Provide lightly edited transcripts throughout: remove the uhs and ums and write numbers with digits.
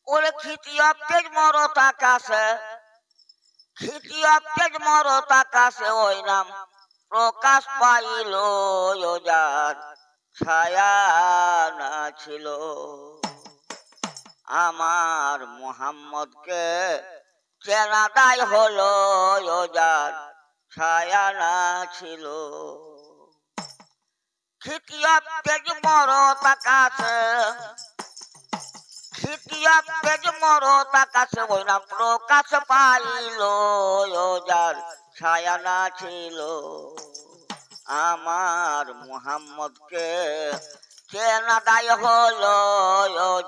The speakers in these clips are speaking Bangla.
ওরে খিতিয়াবতের মরত আকাশে, খিতিয়াবতের মরত আকাশে ওই নাম প্রকাশ পাইল, যার ছায়া না ছিল। আমার মুহাম্মদকে চেনা দায় হলো, যার ছায়া না ছিল। খিতিয়াবতের মরত আকাশে, খিতিয়াবতের মরত আকাশে ওই নাম প্রকাশ পাইল, যার ছায়া না ছিল। আমার মুহাম্মদকে চেনা দায় হলো,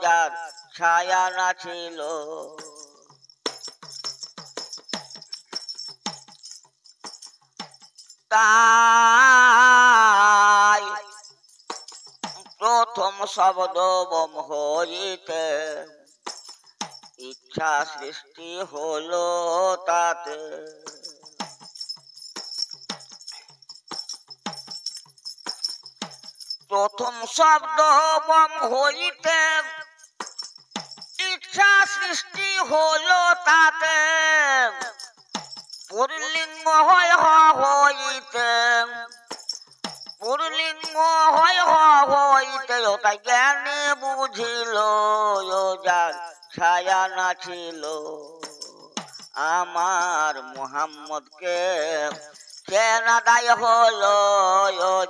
যার ছায়া না ছিল। তাই প্রথম শব্দ বোম হইতে ইচ্ছা সৃষ্টি হলো তাতে। প্রথম শব্দ বোম হইতে ইচ্ছা সৃষ্টি হলো তাতে। পুরলিঙ্গ হয় হইতে, পুরলিঙ্গ হয় হইতে, তাই জ্ঞানে বুঝিল, যার ছায়া না ছিল। আমার মুহাম্মদকে চেনা দায় হলো,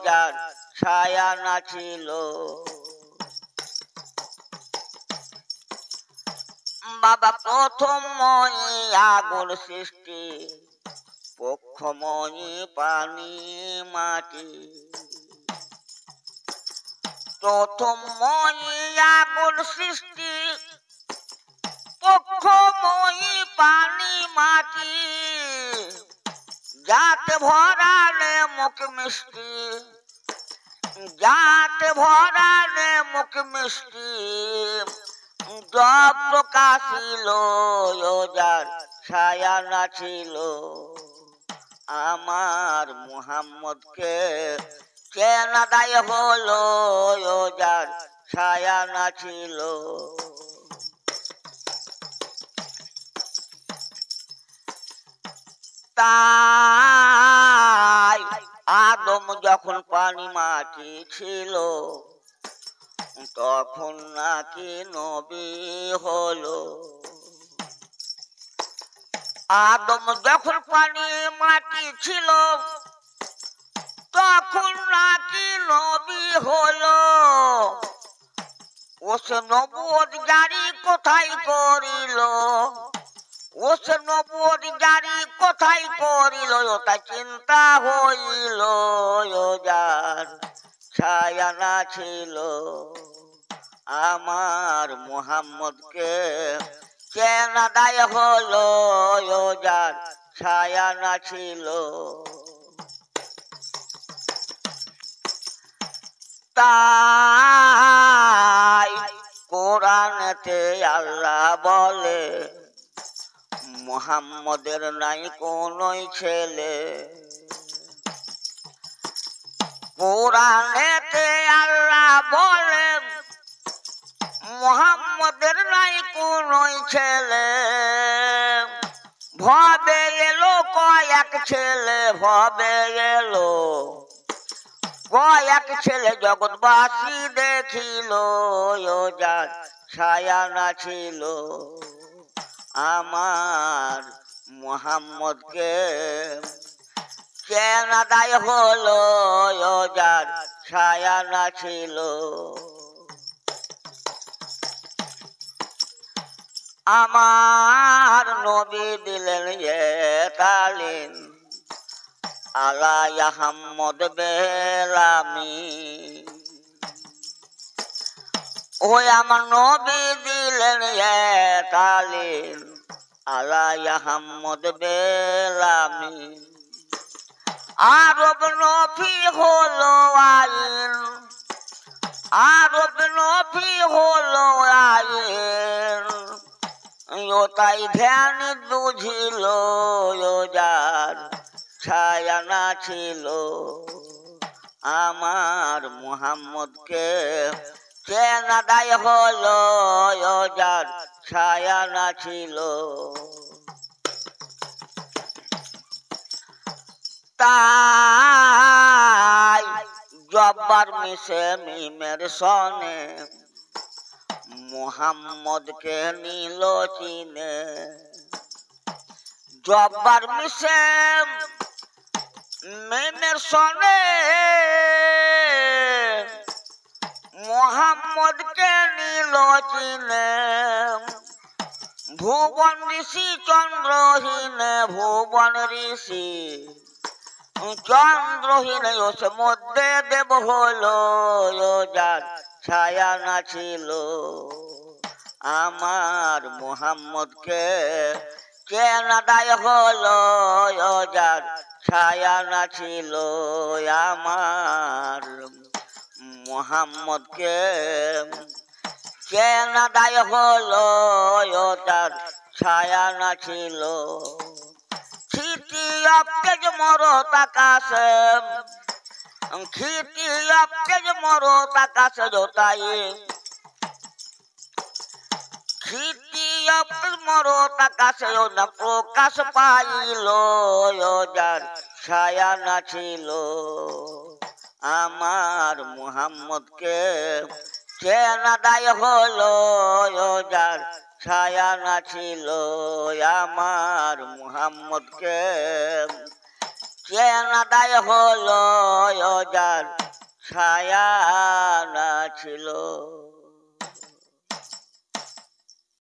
যার ছায়া না ছিল। বাবা প্রথমই আগুন সৃষ্টি, পক্ষময়ী পানি মাটি। প্রথমই আগুন সৃষ্টি, পক্ষময়ী পানি মাটি। যাতে ভরালে মুখ মিষ্টি, যাতে ভরালে মুখ মিষ্টি, জব প্রকাশিল, যার ছায়া না ছিল। আমার মুহাম্মদকে চেনা দায় হলো, যার ছায়া না ছিল। তাই আদম যখন পানি মাটি ছিল, তখন নাকি নবী হলো। আদম যখন পানি মাটি ছিল, তখন নাকি নবী হলো। ও সে নবুয়ত জারি কোথায় করিল, ও সে নবুয়ত জারি কোথায় করিল, তা চিন্তা হইল, যার ছায়া না ছিল। আমার মুহাম্মদকে চেনা দায় হলো, যার ছায়া না ছিল। তাই কোরআনেতে আল্লাহ বলে, মুহাম্মদের নাই কোনোই ছেলে। কোরআনেতে আল্লাহ বলে, মুহাম্মদের নাই কোনোই ছেলে। ভবে এলো কয়েক ছেলে, ভবে এলো কয়েক ছেলে, জগৎবাসী দেখিল, যার ছায়া না ছিল। আমার মুহাম্মদকে চেনা দায় হলো, যার ছায়া না ছিল। আমার নবী দিলেন যে তালিম, আলা আহমদ বেলামি। ওই আমার নবী দিলেন যে তালিম, আলা আহমদ বেলামি। আরব নবী হলো আইন, আরব নবী হলো আইন, তাই ধ্যান বুঝিল, যার ছায়া না ছিল। আমার মুহাম্মদকে চেনাদায় হলো যার ছায়া না ছিল। তাই জব্বার মিশে মিমের সনে মুহাম্মদকে নিল চিনে। জব্বার মিশে মিমের সনে মুহাম্মদকে নিল চিনে। ভুবন ঋষি চন্দ্রহীনে ভুবন ঋষি চন্দ্রহীন ওসে মধ্যে দেব হলো যার ছায়া না ছিল। আমার মুহাম্মদকে চেনাদায় হলো যার ছায়া না ছিল। আমার মুহাম্মদকে চেনাদায় হলো তার ছায়া না ছিল। খিটি অপেজ মরত আকাশে, খিটি অপেজ মরত আকাশে জোতাই, খিটি অপেজ মরত আকাশে না প্রকাশ পাইল যার ছায়া না ছিল। আমার মুহাম্মদকে চেনাদায় হলো যার ছায়া না ছিল। আমার মুহাম্মদকে চেনাদায় হলো যার ছায়া না ছিল।